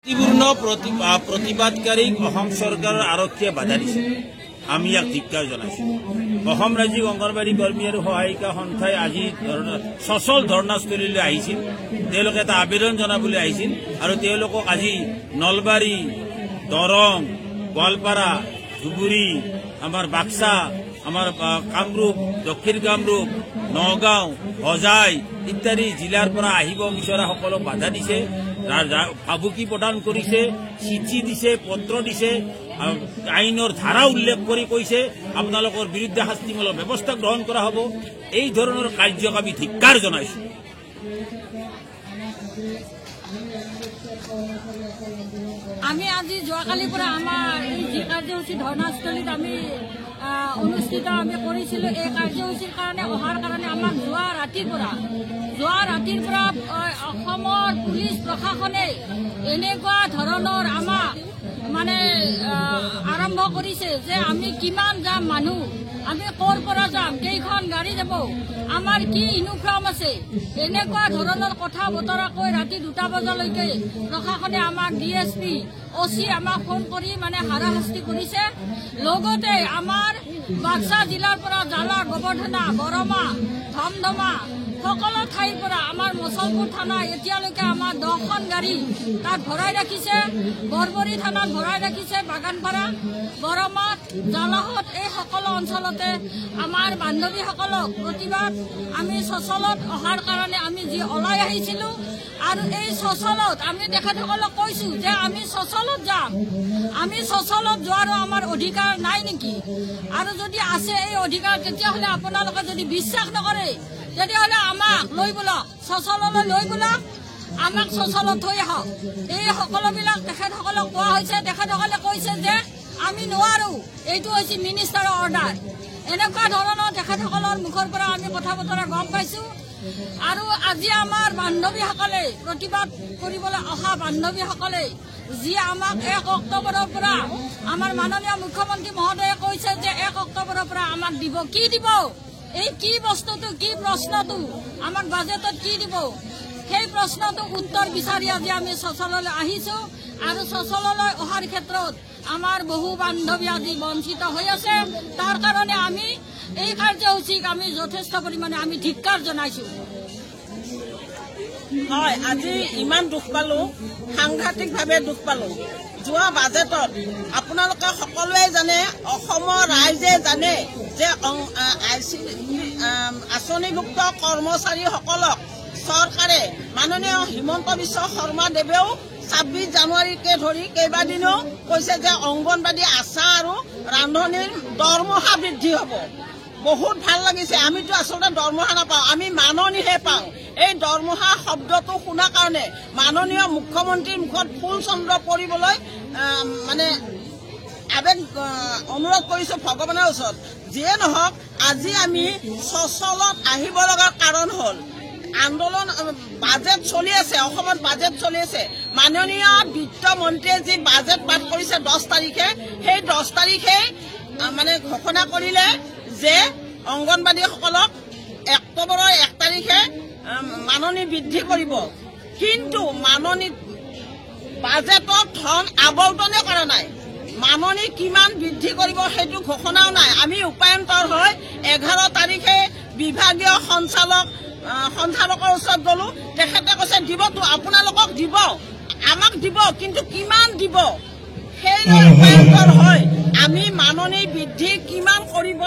শান্তিপূৰ্ণ প্ৰতিবাদকাৰীক অসম চৰকাৰৰ আৰক্ষীয়ে বাধা দিছে। আমি ইয়াক ধিক্কাৰ জনাইছো। অসম ৰাজ্যিক অংগনবাড়ী কৰ্মী আৰু সহায়িকা সন্থাই আজি সচল ধৰ্ণাস্থলীলৈ আহিছিল। তেওঁলোকে এটা আবেদন জনাবলৈ আহিছিল আৰু তেওঁলোকক আজি নলবাৰী, দৰং, গোৱালপাৰা, ধুবুৰী, আমাৰ বাক্সা, আমাৰ কামৰূপ, দক্ষিণ কামৰূপ, নগাঁও, হোজাই ইত্যাদি জিলাৰ পৰা আহিব বিচৰা সকলক বাধা দিছে, ভাবুকি প্ৰদান কৰিছে, চিঠি দিছে, পত্ৰ দিছে, আইনৰ ধাৰা উল্লেখ কৰি কৈছে আপোনালোকৰ বিৰুদ্ধে শাস্তিমূলক ব্যৱস্থা গ্ৰহণ কৰা হ'ব। এই ধৰণৰ কাৰ্যক আমি ধিক্কাৰ জনাইছো। আমি আজি যোৱাকালিৰ পৰা আমাৰ এই যি কাৰ্যসূচী ধৰ্ণাস্থলীত আমি অনুষ্ঠিত কৰিছিলোঁ। এই কাৰ্যসূচীৰ কাৰণে অহাৰ কাৰণে আমাক যোৱা ৰাতিৰ পৰা অসমৰ পুলিচ প্ৰশাসনে এনেকুৱা ধৰণৰ আমাক মানে আৰম্ভ কৰিছে যে আমি কিমান যাম মানুহ, আমি ক'ৰ পৰা যাম, কেইখন গাড়ী যাব, আমাৰ কি ইউনিফৰ্ম আছে, এনেকুৱা ধৰণৰ কথা বতৰা কৈ ৰাতি 2টা বজালৈকে প্ৰশাসনে আমাক DSP, OC আমাক ফোন কৰি মানে হাৰাশাস্তি কৰিছে। লগতে আমাৰ বাক্সা জিলাৰ পৰা জালা, গোবৰ্ধনা, বৰমা, ধমধমা সকলো ঠাইৰ পৰা আমাৰ মুছলপুৰ থানা এতিয়ালৈকে আমাৰ 10খন গাড়ী তাত ভৰাই ৰাখিছে, বৰবৰী থানাত ভৰাই ৰাখিছে, বাগানপাৰা, বৰমাত, জালাহত এই সকলো অঞ্চলতে আমাৰ বান্ধৱীসকলক প্ৰতিবাদ আমি সচলত অহাৰ কাৰণে আমি যি ওলাই আহিছিলোঁ আৰু এই সচলত আমি তেখেতসকলক কৈছোঁ যে আমি সচলত যাম। আমি সচলত যোৱাৰো আমাৰ অধিকাৰ নাই নেকি? আৰু যদি আছে এই অধিকাৰ, তেতিয়াহ'লে আপোনালোকে যদি বিশ্বাস নকৰে তেতিয়াহ'লে আমাক লৈ বলক, সচললৈ লৈ বলক, আমাক সচলত থৈ আহক। এই সকলোবিলাক তেখেতসকলক কোৱা হৈছে। তেখেতসকলে কৈছে যে আমি নোৱাৰোঁ, এইটো হৈছে মিনিষ্টাৰৰ অৰ্ডাৰ। এনেকুৱা ধৰণৰ তেখেতসকলৰ মুখৰ পৰা আমি কথা বতৰা গম পাইছোঁ। আৰু আজি আমাৰ বান্ধৱীসকলে প্ৰতিবাদ কৰিবলৈ অহা বান্ধৱীসকলে যি আমাক 1 অক্টোবৰৰ পৰা আমাৰ মাননীয় মুখ্যমন্ত্ৰী মহোদয়ে কৈছে যে 1 অক্টোবৰৰ পৰা আমাক দিব, কি দিব, এই কি বস্তুটো, কি প্ৰশ্নটো, আমাক বাজেটত কি দিব, সেই প্ৰশ্নটো উত্তৰ বিচাৰি আজি আমি সচললৈ আহিছোঁ। আৰু সচললৈ অহাৰ ক্ষেত্ৰত আমাৰ বহু বান্ধৱী আজি বঞ্চিত হৈ আছে। তাৰ কাৰণে আমি এই কাৰ্যসূচীক আমি যথেষ্ট পৰিমাণে আমি ধিক্কাৰ জনাইছোঁ। হয়, আজি ইমান দুখ পালোঁ, সাংঘাতিকভাৱে দুখ পালোঁ। যোৱা বাজেটত আপোনালোকে সকলোৱে জানে, অসমৰ ৰাইজে জানে যে আঁচনিভুক্ত কৰ্মচাৰীসকলক চৰকাৰে মাননীয় হিমন্ত বিশ্ব শৰ্মা দেৱেও 26 জানুৱাৰীকে ধৰি কেইবাদিনো কৈছে যে অংগনবাড়ী, আশা আৰু ৰান্ধনীৰ দৰমহা বৃদ্ধি হ'ব। বহুত ভাল লাগিছে। আমিতো আচলতে দৰমহা নাপাওঁ, আমি মাননিহে পাওঁ। এই দৰমহা শব্দটো শুনাৰ কাৰণে মাননীয় মুখ্যমন্ত্ৰীৰ মুখত ফুল চন্দ্ৰ পৰিবলৈ মানে আবেগ অনুৰোধ কৰিছোঁ ভগৱানৰ ওচৰত। যিয়ে নহওক, আজি আমি সচলত আহিব লগাৰ কাৰণ হ'ল আন্দোলন, বাজেট চলি আছে, অসমত বাজেট চলি আছে। মাননীয় বিত্তমন্ত্ৰীয়ে যি বাজেট পাঠ কৰিছে 10 তাৰিখে, সেই 10 তাৰিখে মানে ঘোষণা কৰিলে যে অংগনবাড়ীসকলক অক্টোবৰৰ 1 তাৰিখে মাননি বৃদ্ধি কৰিব। কিন্তু মাননি বাজেটত ধন আবণ্টনে কৰা নাই। মাননি কিমান বৃদ্ধি কৰিব সেইটো ঘোষণাও নাই। আমি উপায়ন্তৰ হৈ 11 তাৰিখে বিভাগীয় সঞ্চালকৰ ওচৰত গ'লো। তেখেতে কৈছে দিবতো, আপোনালোকক দিব, আমাক দিব, কিন্তু কিমান দিব সেই উপায়ন্তৰ হৈ আমি মাননি বৃদ্ধি কিমান কৰিব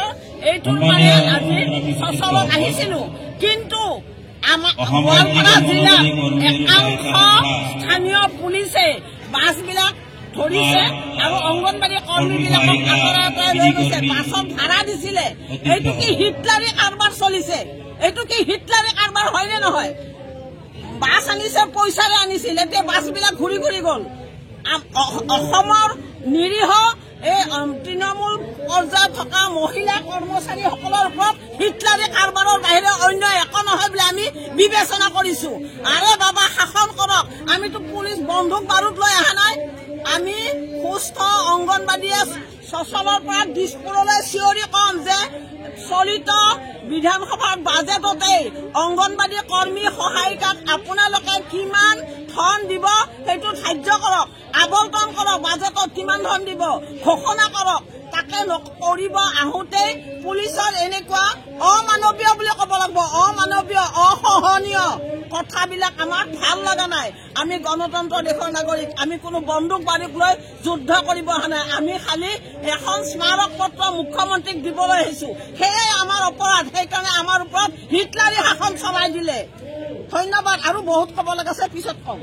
এইটোৰ মানে আজি সচলত আহিছিলোঁ। কিন্তু গোৱালপাৰা জিলাত একাংশ স্থানীয় পুলিচে বাছবিলাক ধৰিছে আৰু অংগনবাড়ী কৰ্মীবিলাকক আঁতৰাই লৈ গৈছে। বাছত ভাড়া দিছিলে। এইটো কি হিটলাৰী কাৰবাৰ চলিছে? এইটো কি হিটলাৰী কাৰবাৰ হয়নে নহয়? বাছ আনিছে, পইচাৰে আনিছিল, এতিয়া বাছবিলাক ঘূৰি ঘূৰি গ'ল। অসমৰ নিৰীহ এই তৃণমূল পৰ্যায়ত থকা মহিলা কৰ্মচাৰীসকলৰ ওপৰত হিটলাৰী কাৰবাৰৰ বাহিৰে অন্য একো নহয় বুলি আমি বিবেচনা কৰিছো। আৰে বাবা শাসন কৰক, আমিতো পুলিচ বন্দুক বাৰুদ লৈ অহা নাই। আমি সুস্থ অংগনবাদীয়ে চচলৰ পৰা দিছপুৰলৈ চিঞৰি কম যে চলিত বিধানসভাৰ বাজেটতেই অংগনবাদী কৰ্মী সহায়িকাক আপোনালোকে কিমান ধন দিব সেইটো ধাৰ্য কৰক, আবণ্টন কৰক, বাজেটত কিমান ধন দিব ঘোষণা কৰক। তাকে কৰিব আহোঁতে পুলিচৰ এনেকুৱা অমানৱীয় বুলি ক'ব লাগিব, অমানৱীয় অসহনীয় কথাবিলাক আমাৰ ভাল লগা নাই। আমি গণতন্ত্ৰ দেশৰ নাগৰিক, আমি কোনো বন্দুক বাৰুদ লৈ যুদ্ধ কৰিব অহা নাই। আমি খালি এখন স্মাৰক পত্ৰ মুখ্যমন্ত্ৰীক দিবলৈ আহিছো, সেয়াই আমাৰ অপৰাধ। সেইকাৰণে আমাৰ ওপৰত হিটলাৰী শাসন চলাই দিলে। ধন্যবাদ। আৰু বহুত ক'ব লগা আছে, পিছত কম।